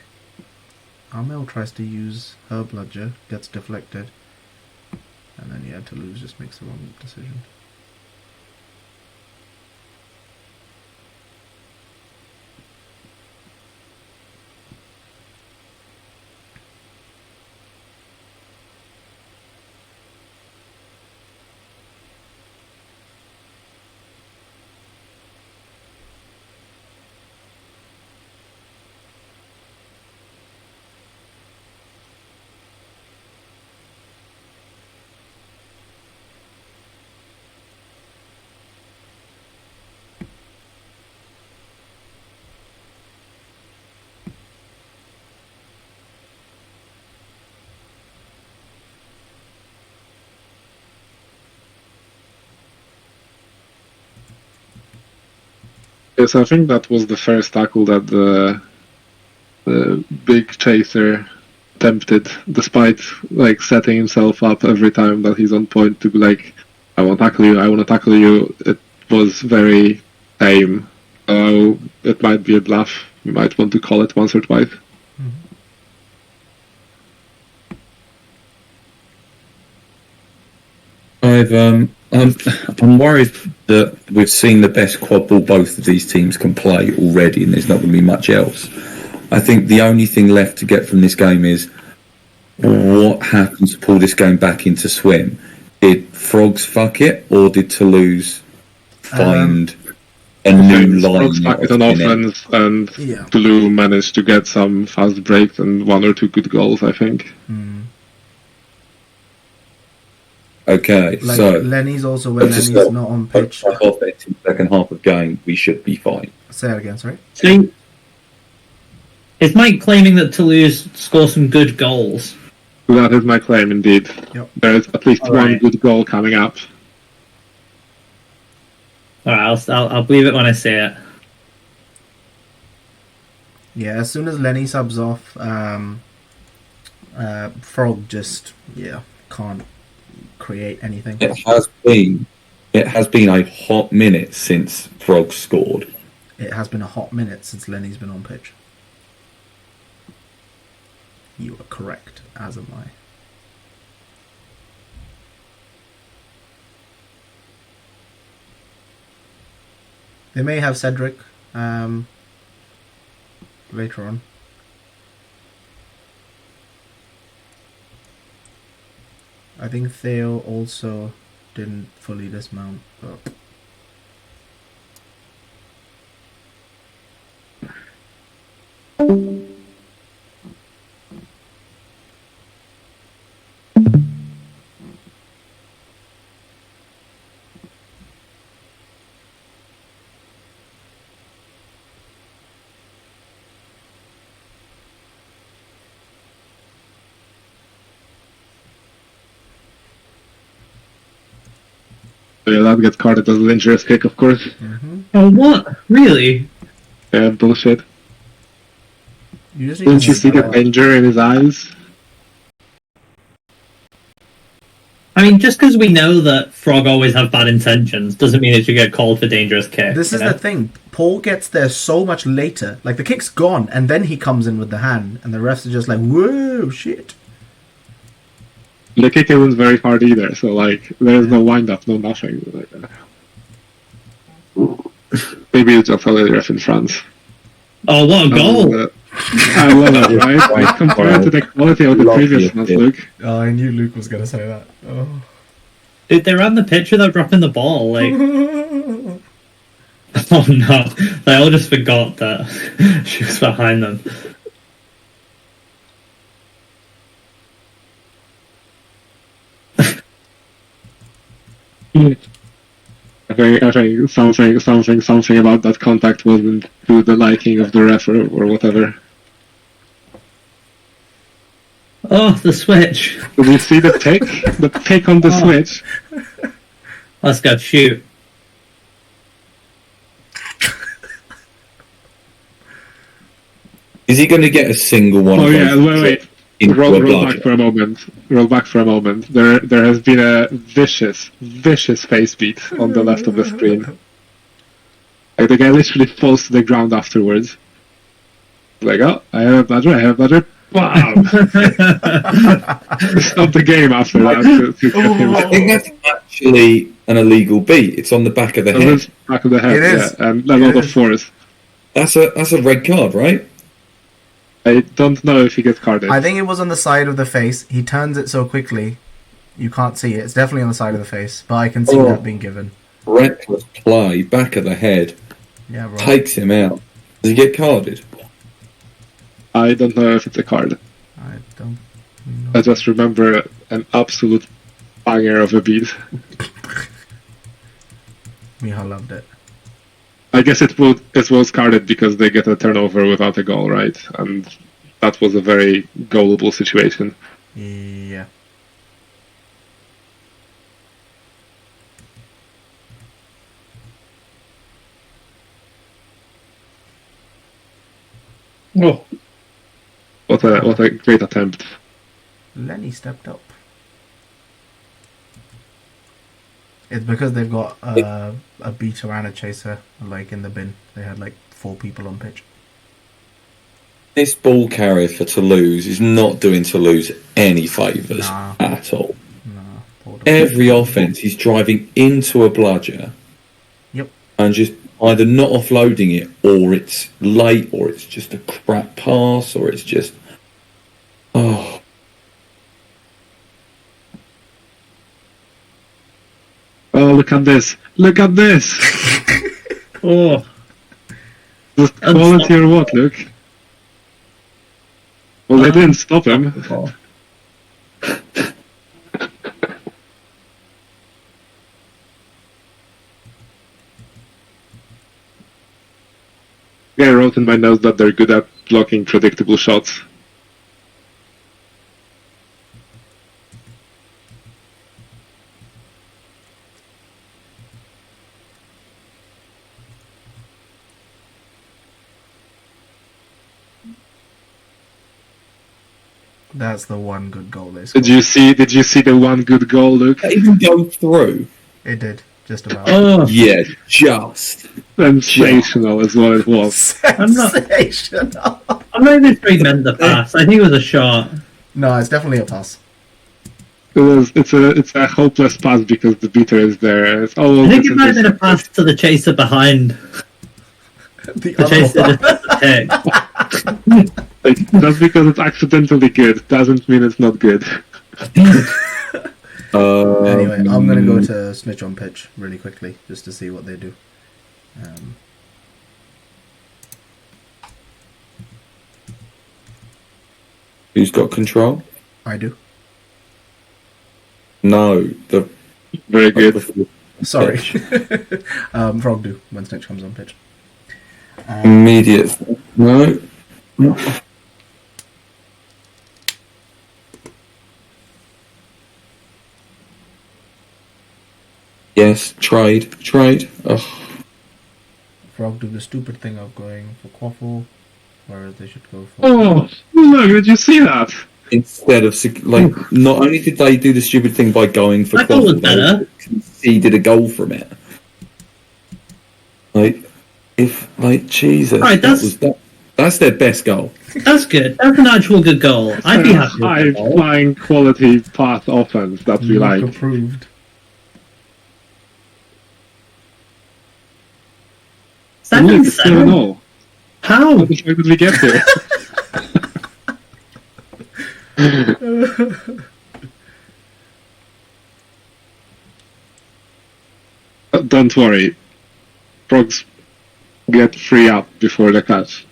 [SPEAKER 1] Amel tries to use her bludger, gets deflected, and then yeah, Toulouse just makes the wrong decision.
[SPEAKER 4] Yes, I think that was the first tackle that the big chaser attempted, despite like setting himself up every time that he's on point to be like, I want to tackle you, I want to tackle you. It was very tame. So it might be a bluff. You might want to call it once or twice.
[SPEAKER 2] I'm worried that we've seen the best quad ball both of these teams can play already, and there's not going to be much else. I think the only thing left to get from this game is what happens to pull this game back into swim. Did Frogs fuck it, or did Toulouse find a new line?
[SPEAKER 4] Frogs back it on offense, and
[SPEAKER 1] Yeah.
[SPEAKER 4] Toulouse managed to get some fast breaks and one or two good goals, I think.
[SPEAKER 2] Okay,
[SPEAKER 1] Like
[SPEAKER 2] so
[SPEAKER 1] Lenny's also when
[SPEAKER 2] just
[SPEAKER 1] Lenny's not on pitch.
[SPEAKER 2] offense in the second half of game, we should be fine.
[SPEAKER 1] Say it again, sorry.
[SPEAKER 3] So, is Mike claiming that Toulouse score some good goals?
[SPEAKER 4] That is my claim, indeed.
[SPEAKER 1] Yep.
[SPEAKER 4] There's at least one
[SPEAKER 3] Alright.
[SPEAKER 4] good goal coming up.
[SPEAKER 3] All right, I'll believe it when I see it.
[SPEAKER 1] Yeah, as soon as Lenny subs off, Frog just can't create anything.
[SPEAKER 2] It has been a hot minute since Frog scored.
[SPEAKER 1] It has been a hot minute since Lenny's been on pitch. You are correct, as am I. They may have Cedric later on. I think Theo also didn't fully dismount, but
[SPEAKER 4] So yeah, that gets carded as a dangerous kick, of course.
[SPEAKER 3] Oh, what? Really?
[SPEAKER 4] Yeah, bullshit.
[SPEAKER 1] usually
[SPEAKER 4] Didn't you see the danger in his eyes?
[SPEAKER 3] I mean, just because we know that Frog always have bad intentions doesn't mean it should get called for dangerous kick.
[SPEAKER 1] This
[SPEAKER 3] you
[SPEAKER 1] is
[SPEAKER 3] know?
[SPEAKER 1] the thing. Paul gets there so much later. Like, the kick's gone, and then he comes in with the hand, and the refs are just like, whoa, shit.
[SPEAKER 4] The kick isn't very hard either, so like, there's no wind-up, no nothing. Like, maybe it's just a little ref in France.
[SPEAKER 3] Oh, what a goal!
[SPEAKER 4] I love it, right? Like, compared to the quality of the previous ones, Luke.
[SPEAKER 1] Oh, I knew Luke was going to say that. Oh.
[SPEAKER 3] Dude, they ran the pitch without dropping the ball. Like, oh no, they all just forgot that she was behind them.
[SPEAKER 4] I think something about that contact wasn't to the liking of the ref or whatever.
[SPEAKER 3] Oh, the switch.
[SPEAKER 4] Did you see the pick? The pick on the switch?
[SPEAKER 3] Let's go shoot.
[SPEAKER 2] Is he going to get a single one?
[SPEAKER 4] Oh
[SPEAKER 2] of
[SPEAKER 4] yeah,
[SPEAKER 2] those
[SPEAKER 4] wait.
[SPEAKER 2] into
[SPEAKER 4] Roll
[SPEAKER 2] a
[SPEAKER 4] back
[SPEAKER 2] bludger?
[SPEAKER 4] for a moment. Roll back for a moment. There has been a vicious face beat on the left of the screen. Like the guy literally falls to the ground afterwards. Like, oh, I have a bludger. Wow! Stop the game after that to get him.
[SPEAKER 2] I think that's actually an illegal beat. It's on the back of the
[SPEAKER 4] That
[SPEAKER 2] head.
[SPEAKER 4] was back of the head,
[SPEAKER 1] It is.
[SPEAKER 4] yeah, and a lot of force.
[SPEAKER 2] That's a red card, right?
[SPEAKER 4] I don't know if he gets carded.
[SPEAKER 1] I think it was on the side of the face. He turns it so quickly, you can't see it. It's definitely on the side of the face, but I can see that being given.
[SPEAKER 2] Reckless play, back of the head,
[SPEAKER 1] Yeah, bro.
[SPEAKER 2] takes him out. Does he get carded?
[SPEAKER 4] I don't know if it's a card.
[SPEAKER 1] I don't know.
[SPEAKER 4] I just remember an absolute banger of a beat.
[SPEAKER 1] Miha loved it.
[SPEAKER 4] I guess it was carded because they get a turnover without a goal, right? And that was a very goalable situation.
[SPEAKER 1] Yeah.
[SPEAKER 3] Oh,
[SPEAKER 4] What a great attempt.
[SPEAKER 1] Lenny stepped up. It's because they've got a beater and a chaser, like in the bin. They had like 4 people on pitch.
[SPEAKER 2] This ball carrier for Toulouse is not doing Toulouse any favours
[SPEAKER 1] Nah.
[SPEAKER 2] at all.
[SPEAKER 1] Nah, poor dog.
[SPEAKER 2] Every offence, he's driving into a bludger
[SPEAKER 1] Yep.
[SPEAKER 2] and just either not offloading it, or it's late, or it's just a crap pass, or it's just oh.
[SPEAKER 4] Oh, look at this! Look at this!
[SPEAKER 3] oh.
[SPEAKER 4] Just quality or what, look? Well, they didn't stop him. Yeah, I wrote in my notes that they're good at blocking predictable shots.
[SPEAKER 1] That's the one good goal they scored.
[SPEAKER 4] Did you see the one good goal, Luke?
[SPEAKER 2] Did that even go through?
[SPEAKER 1] It did, just about.
[SPEAKER 3] Oh,
[SPEAKER 2] Yeah, just.
[SPEAKER 4] Sensational is what it was.
[SPEAKER 3] I'm not-
[SPEAKER 1] Sensational.
[SPEAKER 3] I'm not even sure he meant the pass. I think it was a shot.
[SPEAKER 1] No, it's definitely a pass.
[SPEAKER 4] It's a hopeless pass because the beater is there. It's all
[SPEAKER 3] I think it might have been a pass to the chaser behind.
[SPEAKER 1] The
[SPEAKER 3] The
[SPEAKER 1] other
[SPEAKER 3] chaser
[SPEAKER 1] one.
[SPEAKER 3] just attacked.
[SPEAKER 4] Like, just because it's accidentally good doesn't mean it's not good.
[SPEAKER 1] Anyway, I'm gonna go to Snitch on pitch really quickly just to see what they do.
[SPEAKER 2] Who's got control?
[SPEAKER 1] I do.
[SPEAKER 2] No, the
[SPEAKER 4] Very good.
[SPEAKER 1] Sorry. Frog do when Snitch comes on pitch.
[SPEAKER 2] immediate. No. Yes, trade. Ugh.
[SPEAKER 1] Frog do the stupid thing of going for Quaffle, whereas they should go for.
[SPEAKER 4] Oh, look! Did you see that?
[SPEAKER 2] Instead of not only did they do the stupid thing by going for
[SPEAKER 3] That goal was
[SPEAKER 2] Quaffle,
[SPEAKER 3] better.
[SPEAKER 2] they conceded a goal from it. Jesus,
[SPEAKER 3] Right,
[SPEAKER 2] that's their best goal.
[SPEAKER 3] That's good. That's an actual good goal. I'd be happy with
[SPEAKER 4] High
[SPEAKER 3] that goal.
[SPEAKER 4] flying quality pass offense that we like.
[SPEAKER 1] Approved.
[SPEAKER 3] 7-7?
[SPEAKER 4] No.
[SPEAKER 3] How?
[SPEAKER 4] How the fuck did we get here? Don't worry. Frogs get free up before the catch.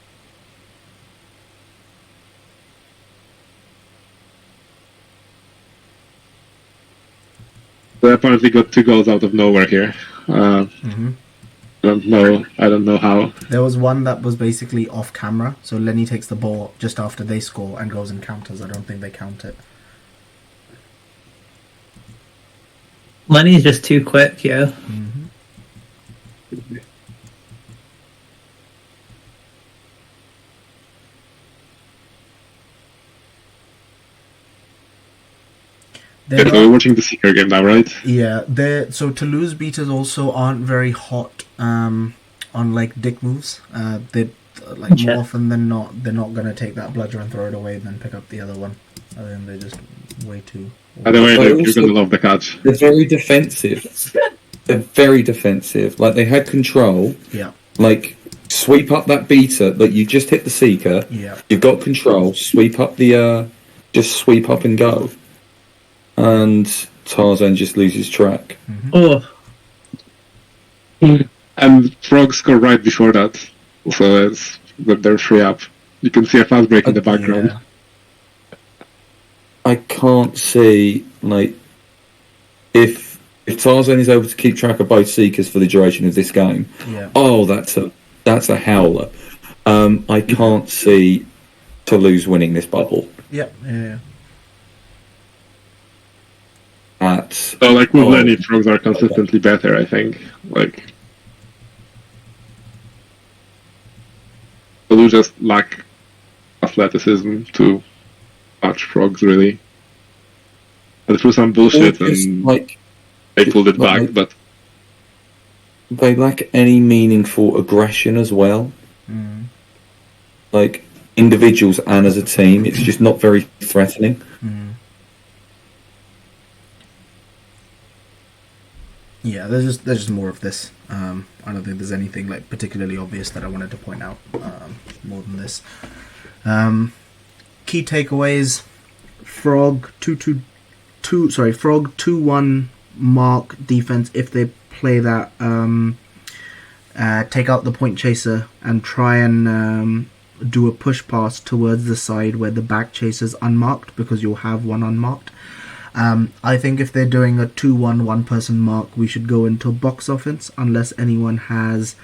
[SPEAKER 4] They apparently got 2 goals out of nowhere here.
[SPEAKER 1] Mm-hmm.
[SPEAKER 4] I don't know how.
[SPEAKER 1] There was one that was basically off camera, so Lenny takes the ball just after they score and goes and counters. I don't think they count it.
[SPEAKER 3] Lenny's just too quick, yeah.
[SPEAKER 1] They're
[SPEAKER 4] So we're watching the Seeker game now, right?
[SPEAKER 1] Yeah, so Toulouse beaters also aren't very hot on like dick moves. They like more
[SPEAKER 3] Yeah.
[SPEAKER 1] often than not, they're not gonna take that bludger and throw it away and then pick up the other one. I think they're just way too.
[SPEAKER 4] By the way,
[SPEAKER 2] But
[SPEAKER 4] Luke, you're
[SPEAKER 2] also-
[SPEAKER 4] gonna love the catch.
[SPEAKER 2] They're very defensive. They're very defensive. Like they had control.
[SPEAKER 1] Yeah,
[SPEAKER 2] Like sweep up that beater. Like you just hit the seeker.
[SPEAKER 1] yeah,
[SPEAKER 2] You've got control. Sweep up the. Just sweep up and go. And Tarzan just loses track.
[SPEAKER 3] Oh,
[SPEAKER 4] And Frog score right before that. So they're 3 up. You can see a fast break in the background.
[SPEAKER 1] Yeah.
[SPEAKER 2] I can't see like if Tarzan is able to keep track of both seekers for the duration of this game.
[SPEAKER 1] Yeah.
[SPEAKER 2] Oh, that's a howler. I can't see Toulouse winning this bubble.
[SPEAKER 1] Yeah, yeah.
[SPEAKER 4] So like with
[SPEAKER 2] Oh.
[SPEAKER 4] Lenny, Frogs are consistently better, I think. Like Blue just lack athleticism to match Frogs really. And through some
[SPEAKER 2] Or
[SPEAKER 4] bullshit
[SPEAKER 2] just,
[SPEAKER 4] and
[SPEAKER 2] like
[SPEAKER 4] they pulled it back,
[SPEAKER 2] like-
[SPEAKER 4] but
[SPEAKER 2] they lack any meaningful aggression as well.
[SPEAKER 1] Mm,
[SPEAKER 2] Like individuals and as a team, it's just not very threatening.
[SPEAKER 1] mm. Yeah, there's just more of this. I don't think there's anything like particularly obvious that I wanted to point out more than this. Key takeaways: Frog 2-1 mark defense if they play that. Take out the point chaser and try and do a push pass towards the side where the back chaser's unmarked, because you'll have one unmarked. I think if they're doing a 2-1 one-person mark, we should go into box offense unless anyone has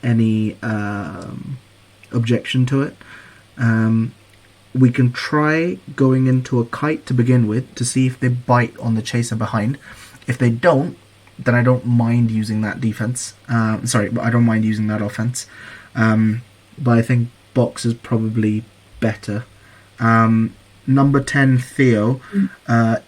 [SPEAKER 1] any objection to it. We can try going into a kite to begin with to see if they bite on the chaser behind. If they don't, then I don't mind using that defense. I don't mind using that offense. But I think box is probably better. Number 10, Theo,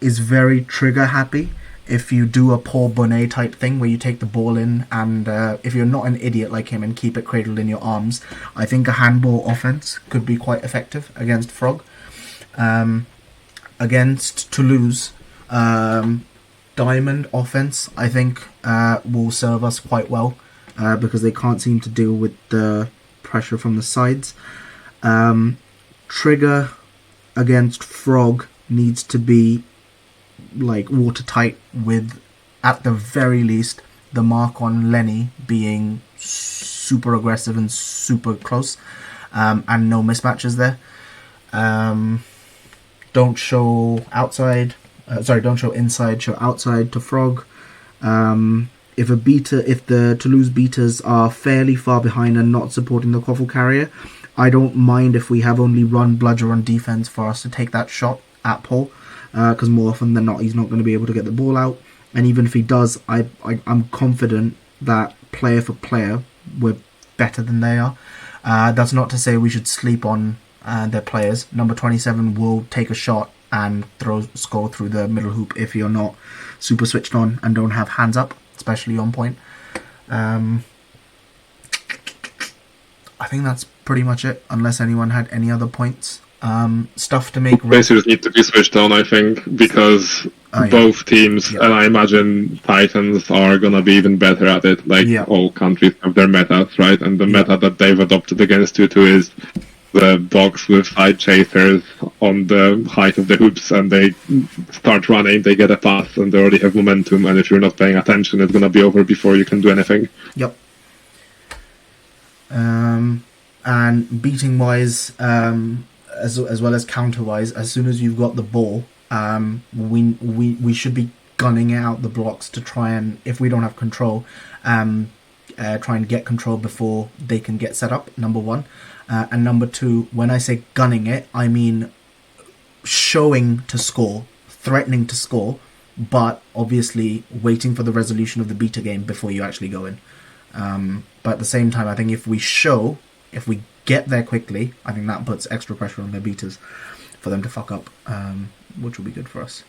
[SPEAKER 1] is very trigger happy. If you do a Paul Bonnet type thing where you take the ball in and if you're not an idiot like him and keep it cradled in your arms, I think a handball offense could be quite effective against Frog. Against Toulouse, diamond offense, I think, will serve us quite well because they can't seem to deal with the pressure from the sides. Trigger against Frog needs to be like watertight, with at the very least the mark on Lenny being super aggressive and super close, and no mismatches there. Don't show outside. Don't show inside. Show outside to Frog. If the Toulouse beaters are fairly far behind and not supporting the Quaffle carrier, I don't mind if we have only run bludger on defense for us to take that shot at Paul, because more often than not he's not going to be able to get the ball out. And even if he does, I'm confident that player for player we're better than they are. That's not to say we should sleep on their players. Number 27 will take a shot and score through the middle hoop if you're not super switched on and don't have hands up, especially on point. I think that's pretty much it, unless anyone had any other points. Stuff to make...
[SPEAKER 4] Racers need to be switched on, I think, because both teams, and I imagine Titans are gonna be even better at it. Like, all countries have their metas, right? And the meta that they've adopted against 2-2 is the box with side chasers on the height of the hoops, and they start running, they get a pass, and they already have momentum, and if you're not paying attention, it's gonna be over before you can do anything.
[SPEAKER 1] Yep. And beating wise, as well as counter wise, as soon as you've got the ball, we should be gunning out the blocks to try and, if we don't have control, try and get control before they can get set up, number one. And number two, when I say gunning it, I mean showing to score, threatening to score, but obviously waiting for the resolution of the beta game before you actually go in. But at the same time, I think if we get there quickly, I think that puts extra pressure on their beaters for them to fuck up, which will be good for us.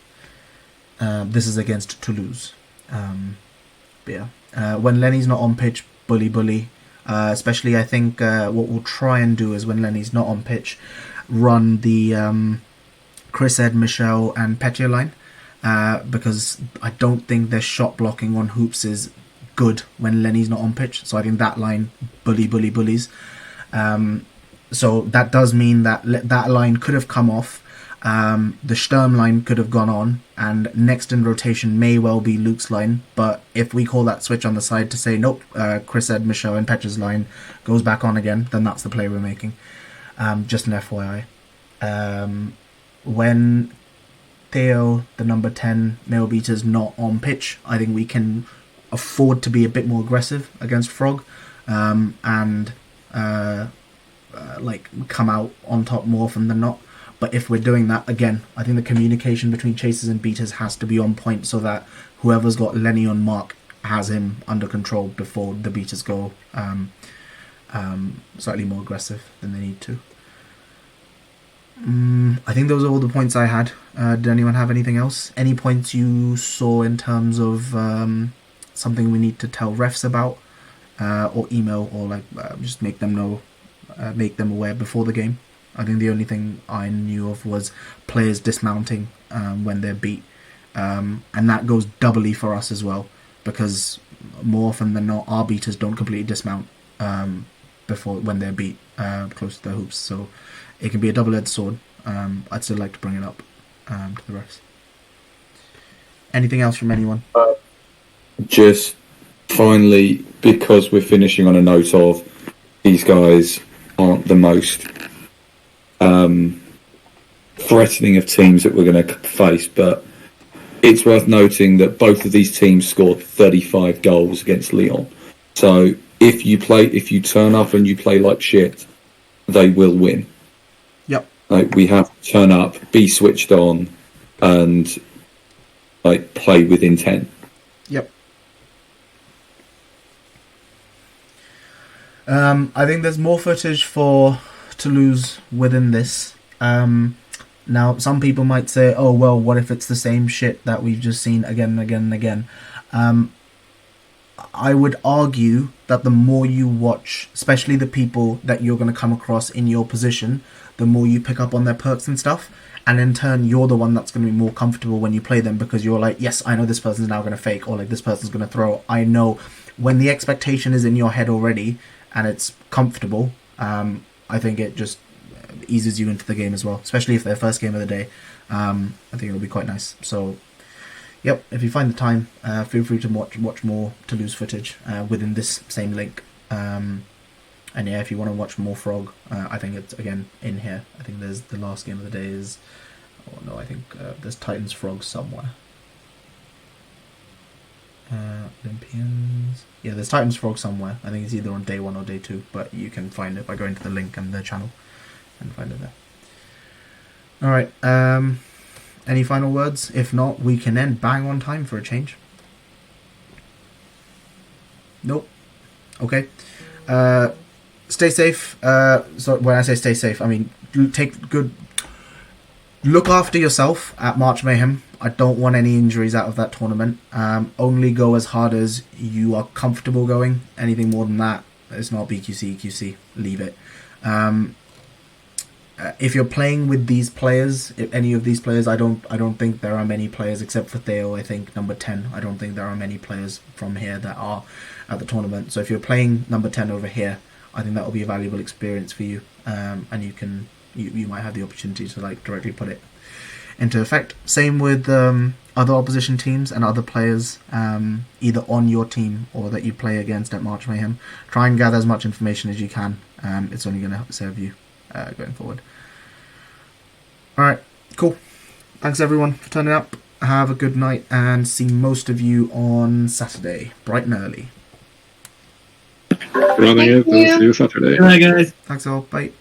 [SPEAKER 1] This is against Toulouse. But yeah, when Lenny's not on pitch, bully. Especially, I think what we'll try and do is when Lenny's not on pitch, run the Chris Ed, Michel, and Petya line. Because I don't think their shot blocking on hoops is good when Lenny's not on pitch. So I think that line bullies. So that does mean that that line could have come off. The Sturm line could have gone on, and next in rotation may well be Luke's line. But if we call that switch on the side to say nope, Chris Ed, Michel, and Petya's line goes back on again, then that's the play we're making. Just an FYI. When Theo, the number 10 male beater's not on pitch, I think we can afford to be a bit more aggressive against Frog, and like come out on top more often than not. But if we're doing that, again, I think the communication between chasers and beaters has to be on point so that whoever's got Lenny on mark has him under control before the beaters go slightly more aggressive than they need to. I think those are all the points I had. Did anyone have anything else? Any points you saw in terms of something we need to tell refs about, or email, or like just make them know, make them aware before the game? I think the only thing I knew of was players dismounting when they're beat, and that goes doubly for us as well, because more often than not our beaters don't completely dismount before when they're beat close to their hoops, so it can be a double-edged sword. I'd still like to bring it up to the refs. Anything else from anyone?
[SPEAKER 2] Just finally, because we're finishing on a note of these guys aren't the most threatening of teams that we're going to face, but it's worth noting that both of these teams scored 35 goals against Lyon. So if you turn up and you play like shit, they will win.
[SPEAKER 1] Yep.
[SPEAKER 2] Like, we have to turn up, be switched on, and like play with intent.
[SPEAKER 1] Yep. I think there's more footage for Toulouse within this. Now, some people might say, oh, well, what if it's the same shit that we've just seen again and again and again? I would argue that the more you watch, especially the people that you're going to come across in your position, the more you pick up on their perks and stuff. And in turn, you're the one that's going to be more comfortable when you play them, because you're like, yes, I know this person's now going to fake, or like this person's going to throw. I know when the expectation is in your head already and it's comfortable, I think it just eases you into the game as well, especially if they're first game of the day. I think it'll be quite nice. So, yep, if you find the time, feel free to watch more Toulouse footage within this same link. And yeah, if you want to watch more Frog, I think it's again in here. I think there's the last game of the day is, oh no, I think there's Titans Frog somewhere. Olympians. Yeah, there's Titans Frog somewhere. I think it's either on day 1 or day 2, but you can find it by going to the link and their channel and find it there. Alright, any final words? If not, we can end bang on time for a change. Nope. Okay. Stay safe. So when I say stay safe, I mean look after yourself at March Mayhem. I don't want any injuries out of that tournament. Only go as hard as you are comfortable going. Anything more than that, it's not BQC, EQC. Leave it. If you're playing with these players, if any of these players, I don't think there are many players except for Theo. I think number 10. I don't think there are many players from here that are at the tournament. So if you're playing number 10 over here, I think that will be a valuable experience for you, and you might have the opportunity to like directly put it into effect. Same with other opposition teams and other players, either on your team or that you play against at March Mayhem. Try and gather as much information as you can. It's only going to serve you going forward. Alright, cool. Thanks everyone for turning up. Have a good night and see most of you on Saturday, bright and early.
[SPEAKER 4] Running it, and see you Saturday.
[SPEAKER 3] Bye, guys.
[SPEAKER 1] Thanks all. Bye.